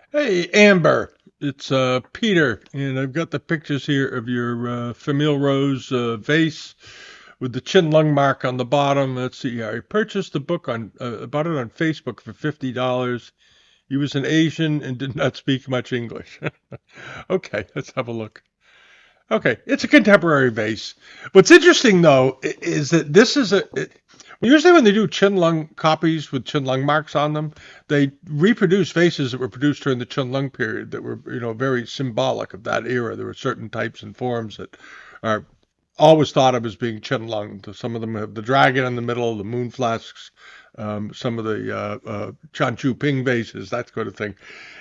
Hey, Amber, it's Peter, and I've got the pictures here of your Famille Rose vase with the chin lung mark on the bottom. Let's see, I purchased the book bought it on Facebook for $50. He was an Asian and did not speak much English. Okay, let's have a look. Okay, it's a contemporary vase. What's interesting though is that usually when they do chin lung copies with chin lung marks on them, they reproduce vases that were produced during the chin lung period that were very symbolic of that era. There were certain types and forms that are always thought of as being chin lung. Some of them have the dragon in the middle, the moon flasks, some of the Chanchu Ping vases, that sort of thing.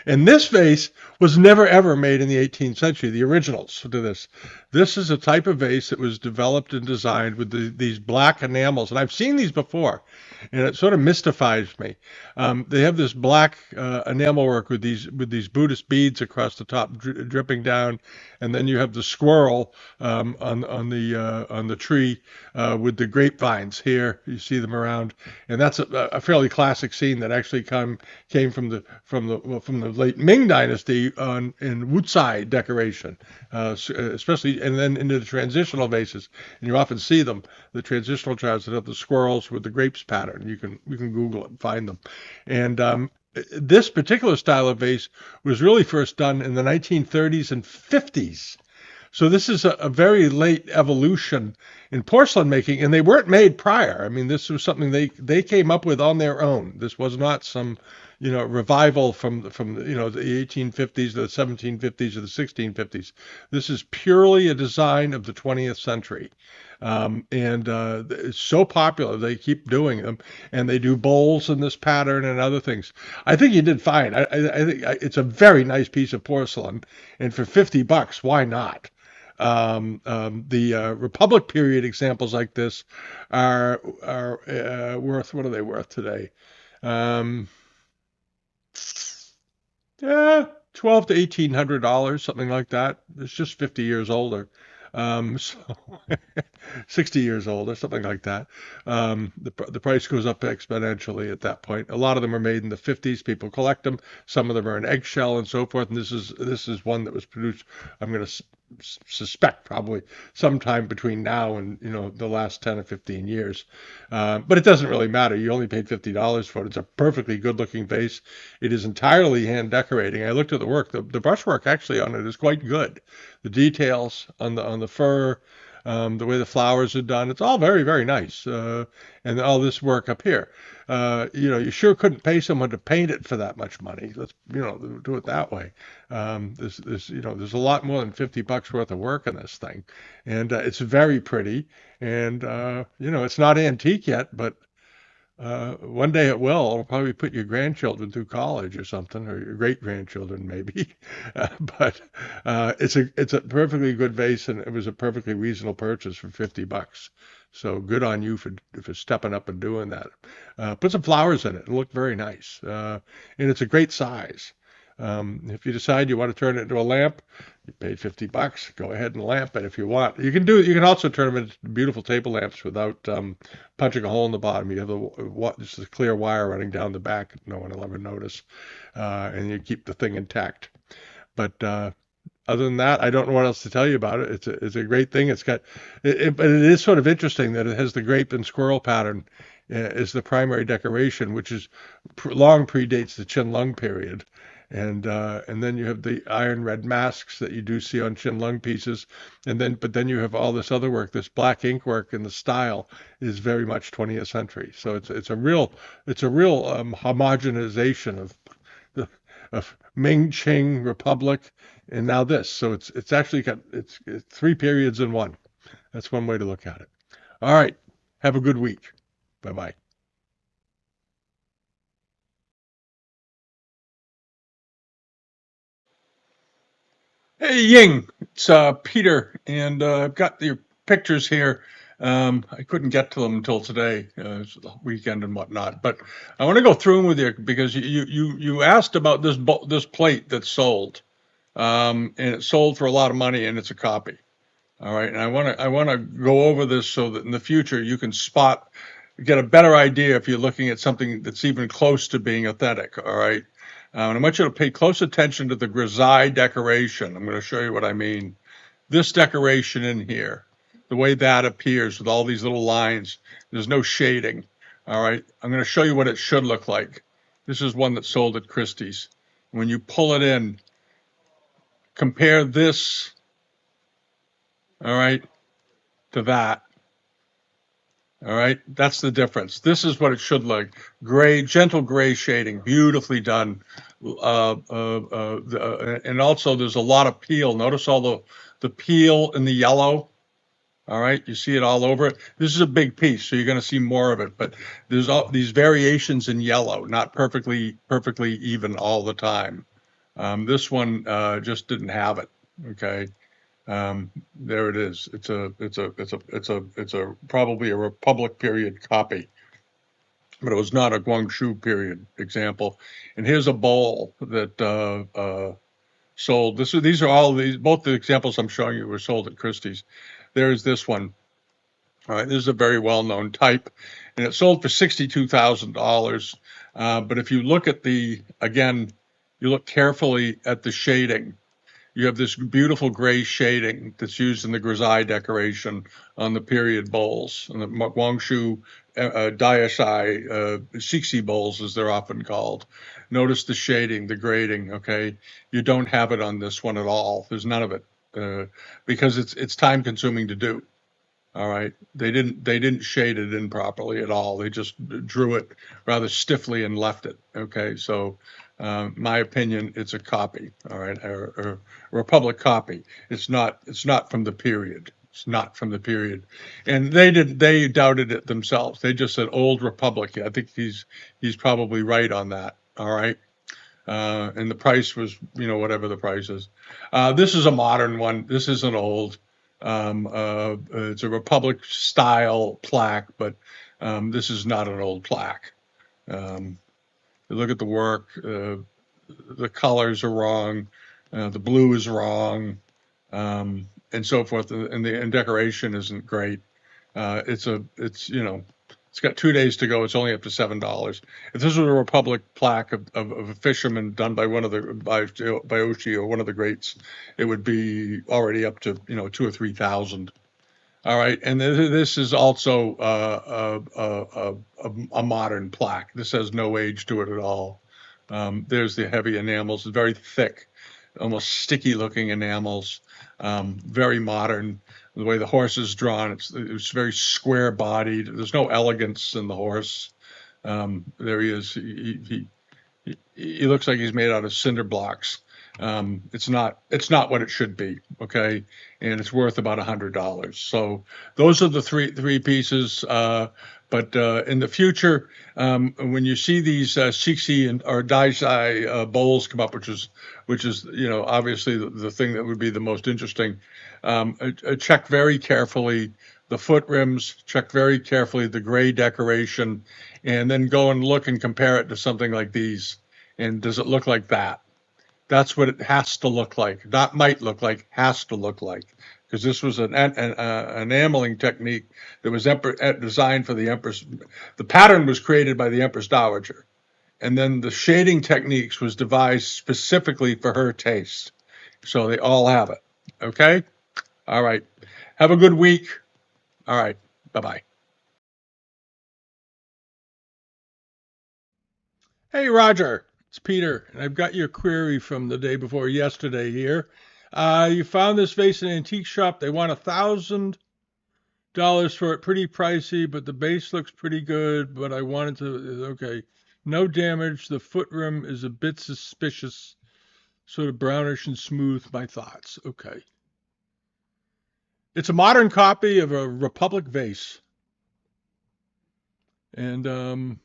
And this vase was never ever made in the 18th century, the originals to this. This is a type of vase that was developed and designed with these black enamels. And I've seen these before, and it sort of mystifies me. They have this black enamel work with these Buddhist beads across the top, dripping down, and then you have the squirrel on the tree with the grapevines. Here you see them around, and that's a fairly classic scene that actually came from the late Ming Dynasty in Wucai decoration, especially and then into the transitional vases, and you often see them, the transitional jars that have the squirrels with the grapes pattern. You can Google it and find them, and this particular style of vase was really first done in the 1930s and 50s. So this is a very late evolution in porcelain making, and they weren't made prior. I mean, this was something they came up with on their own. This was not some revival from the 1850s or the 1750s or the 1650s. This is purely a design of the 20th century. And it's so popular, they keep doing them, and they do bowls in this pattern and other things. I think you did fine. I think it's a very nice piece of porcelain, and for $50, why not? The Republic period examples like this are worth, what are they worth today? Um, yeah, 12 to $1,800, something like that. It's just 50 years older. So 60 years old or something like that. The price goes up exponentially at that point. A lot of them are made in the 50s. People collect them. Some of them are in eggshell and so forth. And this is one that was produced. I'm going to suspect probably sometime between now and the last 10 or 15 years. But it doesn't really matter. You only paid $50 for it. It's a perfectly good looking vase. It is entirely hand decorating. I looked at the work. The brushwork actually on it is quite good. The details on the fur, the way the flowers are done. It's all very, very nice. And all this work up here. You sure couldn't pay someone to paint it for that much money. Let's, do it that way. There's a lot more than $50 worth of work in this thing. And it's very pretty. And, it's not antique yet, but one day it will. It'll probably put your grandchildren through college or something, or your great grandchildren maybe. But it's a perfectly good vase, and it was a perfectly reasonable purchase for $50. So good on you for stepping up and doing that. Put some flowers in it. It'll look very nice, and it's a great size. If you decide you want to turn it into a lamp, you paid $50. Go ahead and lamp it if you want. You can also turn them into beautiful table lamps without punching a hole in the bottom. You have just a clear wire running down the back. No one will ever notice, and you keep the thing intact. But other than that, I don't know what else to tell you about it. It's a great thing. But it is sort of interesting that it has the grape and squirrel pattern as the primary decoration, which is long predates the Qin Lung period. And then you have the iron red masks that you do see on Qin Lung pieces, but then you have all this other work, this black ink work, and the style is very much 20th century. So it's a real homogenization of Ming Qing Republic, and now this. So it's actually it's three periods in one. That's one way to look at it. All right. Have a good week. Bye bye. Hey Ying, it's Peter, and I've got your pictures here. I couldn't get to them until today, it's the weekend and whatnot. But I want to go through them with you because you asked about this plate that's sold, and it's sold for a lot of money, and it's a copy. All right, and I want to go over this so that in the future you can get a better idea if you're looking at something that's even close to being authentic. All right. And I want you to pay close attention to the grisaille decoration. I'm going to show you what I mean. This decoration in here, the way that appears with all these little lines, there's no shading. All right, I'm going to show you what it should look like. This is one that's sold at Christie's. When you pull it in, compare this, all right, to that. All right, that's the difference. This is what it should look. Gray, gentle gray shading, beautifully done. And also there's a lot of peel. Notice all the peel in the yellow. All right, you see it all over it. This is a big piece, so you're going to see more of it. But there's all these variations in yellow, not perfectly even all the time. This one just didn't have it. Okay, there it is. It's a probably a Republic period copy, but it was not a Guangzhou period example. And here's a bowl that sold. These are all these. Both the examples I'm showing you were sold at Christie's. There's this one. All right, this is a very well-known type, and it sold for $62,000. But if you look at again, you look carefully at the shading. You have this beautiful gray shading that's used in the grisaille decoration on the period bowls, and the Guangzhou Daishai Xixi bowls, as they're often called. Notice the shading, the grading. Okay, you don't have it on this one at all. There's none of it because it's time consuming to do. All right, they didn't shade it in properly at all. They just drew it rather stiffly and left it. Okay, so my opinion, it's a copy. All right, a Republic copy. It's not from the period. It's not from the period, and they doubted it themselves. They just said Old Republic. I think he's probably right on that. All right. And the price was, whatever the price is. This is a modern one. This isn't old. It's a Republic style plaque, but this is not an old plaque. Look at the work. The colors are wrong. The blue is wrong, and so forth. And the decoration isn't great. It's got 2 days to go. It's only up to $7. If this was a Republic plaque of a fisherman done by by Oshi or one of the greats, it would be already up to 2 or 3 thousand. All right, and this is also a modern plaque. This has no age to it at all. There's the heavy enamels, very thick, almost sticky looking enamels, very modern. The way the horse is drawn, it's very square bodied. There's no elegance in the horse. There he is. He looks like he's made out of cinder blocks. It's not what it should be. Okay, and it's worth about $100. So those are the three pieces. But in the future, when you see these Shixi or Daisai bowls come up, which is obviously the thing that would be the most interesting, check very carefully the foot rims, check very carefully the gray decoration, and then go and look and compare it to something like these. And does it look like that? That's what it has to look like. Not might look like, has to look like. Because this was an enameling technique that was designed for the Empress. The pattern was created by the Empress Dowager. And then the shading techniques was devised specifically for her taste. So they all have it. Okay? All right. Have a good week. All right. Bye-bye. Hey, Roger. It's Peter, and I've got your query from the day before yesterday here. You found this vase in an antique shop. They want $1,000 for it. Pretty pricey, but the base looks pretty good. But I wanted to. Okay, no damage. The foot rim is a bit suspicious, sort of brownish and smooth. My thoughts. Okay. It's a modern copy of a Republic vase, and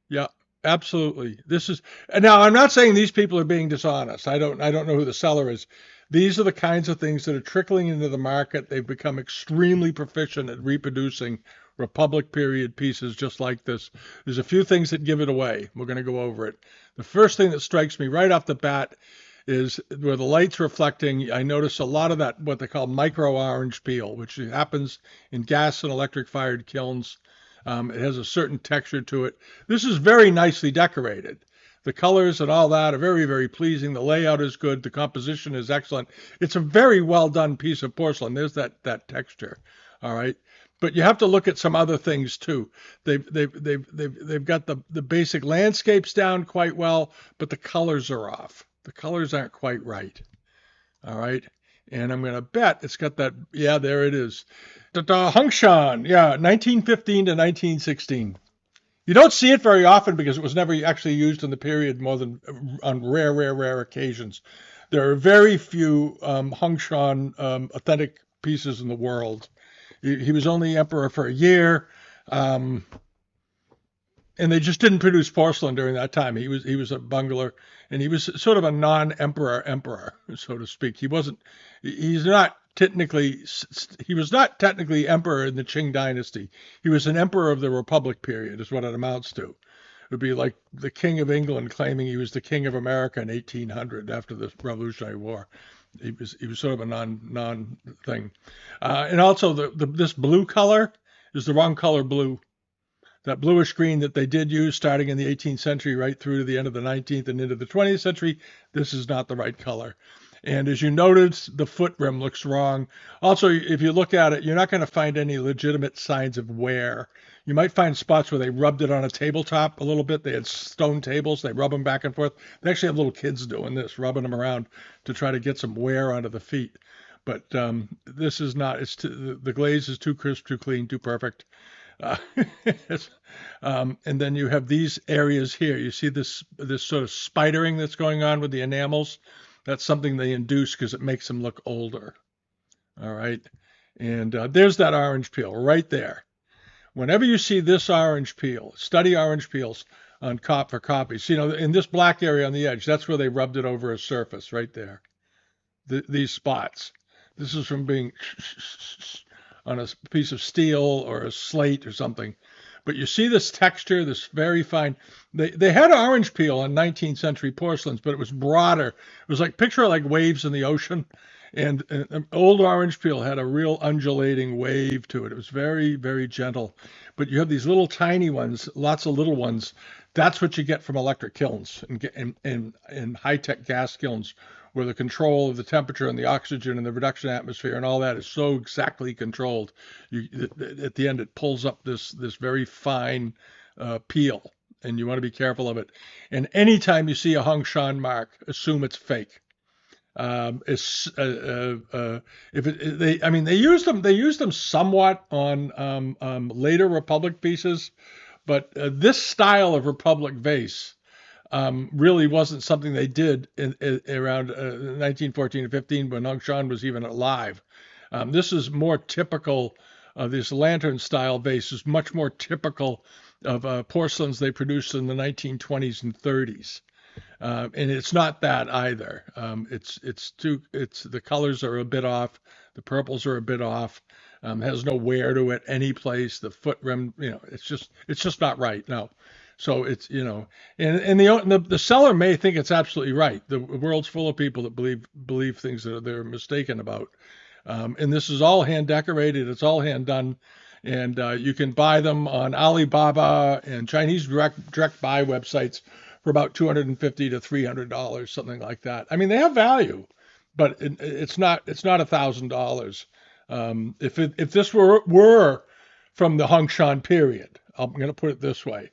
yeah, absolutely. This is now. I'm not saying these people are being dishonest. I don't know who the seller is. These are the kinds of things that are trickling into the market. They've become extremely proficient at reproducing Republic period pieces just like this. There's a few things that give it away. We're going to go over it. The first thing that strikes me right off the bat is where the light's reflecting. I notice a lot of that, what they call micro orange peel, which happens in gas and electric fired kilns. It has a certain texture to it. This is very nicely decorated. The colors and all that are very, very pleasing. The layout is good. The composition is excellent. It's a very well done piece of porcelain. There's that texture. All right. But you have to look at some other things too. They've got the basic landscapes down quite well, but the colors are off. The colors aren't quite right. All right. And I'm going to bet it's got that. Yeah, there it is. Hungshan. Yeah, 1915 to 1916. You don't see it very often because it was never actually used in the period more than on rare occasions. There are very few Hungshan authentic pieces in the world. He was only emperor for a year. And they just didn't produce porcelain during that time. He was a bungler, and he was sort of a non-emperor, so to speak. He was not technically emperor in the Qing dynasty. He was an emperor of the Republic period, is what it amounts to. It would be like the King of England claiming he was the King of America in 1800 after the Revolutionary War. He was sort of a non thing, and also this blue color is the wrong color blue. That bluish green that they did use starting in the 18th century right through to the end of the 19th and into the 20th century, this is not the right color. And as you noticed, the foot rim looks wrong. Also, if you look at it, you're not going to find any legitimate signs of wear. You might find spots where they rubbed it on a tabletop a little bit. They had stone tables. They rub them back and forth. They actually have little kids doing this, rubbing them around to try to get some wear onto the feet. But this is not. The glaze is too crisp, too clean, too perfect. And then you have these areas here. You see this sort of spidering that's going on with the enamels. That's something they induce because it makes them look older. All right. And there's that orange peel right there. Whenever you see this orange peel, study orange peels on for copies. You know, in this black area on the edge, that's where they rubbed it over a surface right there. These spots. This is from being on a piece of steel or a slate or something. But you see this texture, this very fine. They had orange peel on 19th century porcelains, but it was broader. It was picture like waves in the ocean. And old orange peel had a real undulating wave to it. It was very, very gentle. But you have these little tiny ones, lots of little ones. That's what you get from electric kilns and high-tech gas kilns, where the control of the temperature and the oxygen and the reduction atmosphere and all that is so exactly controlled. At the end, it pulls up this very fine peel, and you want to be careful of it. And anytime you see a Hungshan mark, assume it's fake. They used them somewhat on later Republic pieces, but this style of Republic vase really wasn't something they did around 1914 to 15 when Hungshan was even alive. This is more typical. This lantern style vase is much more typical of porcelains they produced in the 1920s and 30s. And it's not that either. The colors are a bit off. The purples are a bit off. Has no wear to it any place. The foot rim, it's just not right. No. So it's, and the seller may think it's absolutely right. The world's full of people that believe things that they're mistaken about. And this is all hand decorated. It's all hand done. And you can buy them on Alibaba and Chinese direct buy websites for about $250 to $300, something like that. I mean, they have value, but it's not $1,000. If this were from the Hungshan period, I'm going to put it this way: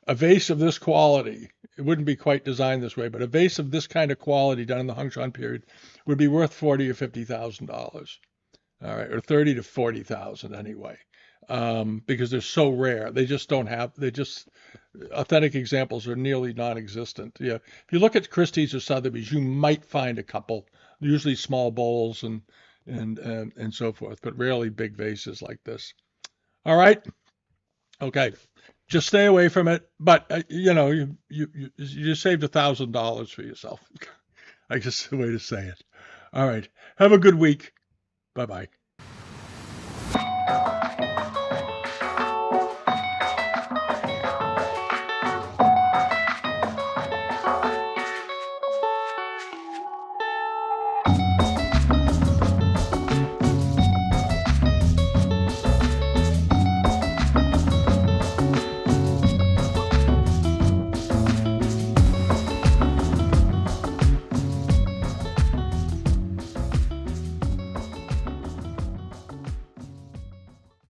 a vase of this quality, it wouldn't be quite designed this way, but a vase of this kind of quality done in the Hungshan period would be worth $40,000 or $50,000. All right, or 30 to 40,000 anyway. Because they're so rare. They just don't have, authentic examples are nearly non-existent. Yeah. If you look at Christie's or Sotheby's, you might find a couple, usually small bowls and so forth, but rarely big vases like this. All right. Okay. Just stay away from it. But, you saved $1,000 for yourself. I guess the way to say it. All right. Have a good week. Bye-bye.